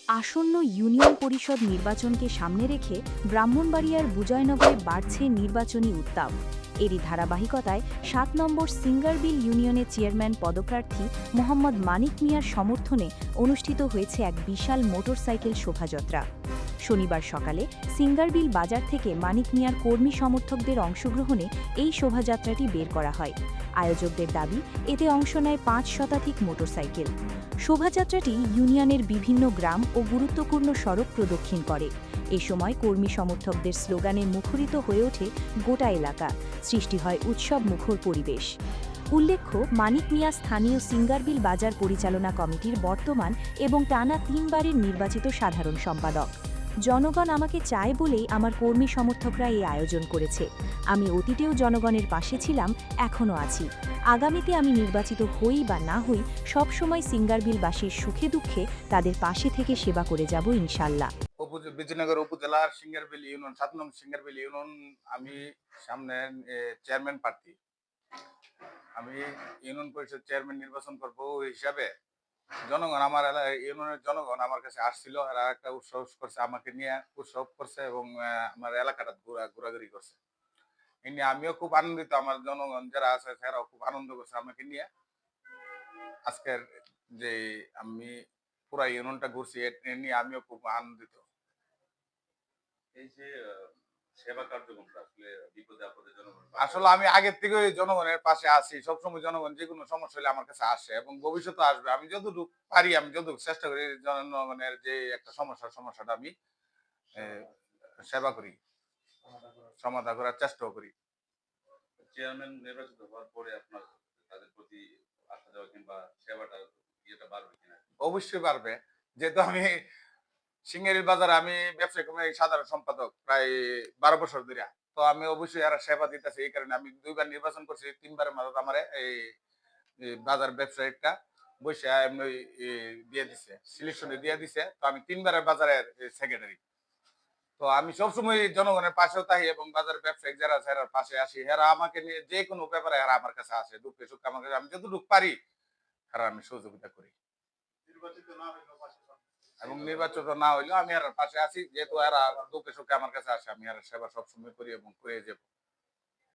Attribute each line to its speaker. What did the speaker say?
Speaker 1: আসন্ন ইউনিয়ন পরিষদ নির্বাচনকে সামনে রেখে ব্রাহ্মণবাড়িয়ার বুজয়নগরে বাড়ছে নির্বাচনী উত্তাপ। এরই ধারাবাহিকতায় ৭ নম্বর সিঙ্গারবিল ইউনিয়নের চেয়ারম্যান পদপ্রার্থী মোহাম্মদ মানিক মিয়ার সমর্থনে অনুষ্ঠিত হয়েছে এক বিশাল মোটরসাইকেল শোভাযাত্রা। শনিবার সকালে সিঙ্গারবিল বাজার থেকে মানিক মিয়ার কর্মী সমর্থকদের অংশগ্রহণে এই শোভাযাত্রাটি বের করা হয়। আয়োজকদের দাবি, এতে অংশ নেয় ৫ শতাধিক মোটরসাইকেল। শোভাযাত্রাটি ইউনিয়নের বিভিন্ন গ্রাম ও গুরুত্বপূর্ণ সড়ক প্রদক্ষিণ করে। এ সময় কর্মী সমর্থকদের স্লোগানে মুখরিত হয়ে ওঠে গোটা এলাকা, সৃষ্টি হয় উৎসব মুখর পরিবেশ। উল্লেখ্য, মানিক মিয়া স্থানীয় সিঙ্গারবিল বাজার পরিচালনা কমিটির বর্তমান এবং টানা ৩বারের নির্বাচিত সাধারণ সম্পাদক। জনগণ আমাকে চায় বলেই আমার কর্মী সমর্থকরা এই আয়োজন করেছে। আমি অতীতেও জনগণের পাশে ছিলাম, এখনও আছি। আগামীতে আমি নির্বাচিত হই বা না হই, সবসময় সিঙ্গারবিলবাসীর সুখে দুঃখে তাদের পাশে থেকে সেবা করে যাব ইনশাল্লাহ।
Speaker 2: বিজয়নগর উপজেলার সিঙ্গারবিল ইউনিয়ন ৭ নং সিঙ্গারবিল ইউনিয়ন আমি সামনে চেয়ারম্যান প্রার্থী। আমি ইউনিয়ন পরিষদ চেয়ারম্যান নির্বাচন করব ওই হিসাবে জনগণ আমার ইউনিয়নের জনগণ আমার কাছে আসছিল। এরা একটা উৎসব করছে, আমাকে নিয়ে উৎসব করছে এবং আমার এলাকাটা ঘোরাঘুরি করছে। এই নিয়ে আমিও খুব আনন্দিত। আমার জনগণ যারা আছে তারাও খুব আনন্দ করছে আমাকে নিয়ে। আজকের যে আমি পুরা ইউনিয়নটা ঘুরছি এ নিয়ে আমিও খুব আনন্দিত।
Speaker 3: এই যে সেবা কার্যক্রমটা আসলে বিপদে আপদে জনগণের
Speaker 2: আসলে আমি আগের থেকে জনগণের পাশে আছি। সবসময় জনগণ যেকোনো সমস্যা হলে আমার কাছে আসে এবং ভবিষ্যতে আসবে। আমি যতটুকু পারি, আমি যতটুকু চেষ্টা করি জনগণের যে একটা সমস্যাটা আমি সেবা করি, সমাধান করার চেষ্টাও করি।
Speaker 3: চেয়ারম্যান নির্বাচিত হওয়ার পরে আপনার তাদের প্রতি আসা যাওয়া কিংবা সেবাটা ইয়েটা বাড়বে কিনা?
Speaker 2: অবশ্যই পারবে। যেহেতু আমি সিঙ্গারির বাজারে আমি ব্যবসায়িক কমিটির সাধারণ সম্পাদক প্রায় ১২ বছর ধরে। তো আমি অবশ্যই এরা সেবা দিতেছি। এই কারণে আমি ২ বার নির্বাচন করছি। ৩ বারের মাঝে আমারে এই বাজার ব্যবসায়িকটা বইসা এমনি দিয়ে দিছে। সিলেকশনে দিয়ে দিছে। তো আমি ৩ বারের বাজারের সেক্রেটারি। তো আমি সবসময় জনগণের পাশেও থাকি এবং বাজার ব্যবসায়িক যারা আছে এরার পাশে আসি। এরা আমাকে নিয়ে যেকোনো ব্যাপারে এরা আমার কাছে আসে। দুঃখে সুখে আমার কাছে আমি যতটুকু পারি এরা আমি সহযোগিতা করি।
Speaker 3: নির্বাচিত না হইলেও পাশে থাকবে।
Speaker 2: এবং নির্বাচিত না হইলেও আমি এর পাশে আছি। যেহেতু এরা দুঃখে সুখে আমার কাছে আসে, আমি এর সেবা সবসময় করি এবং করে যাব।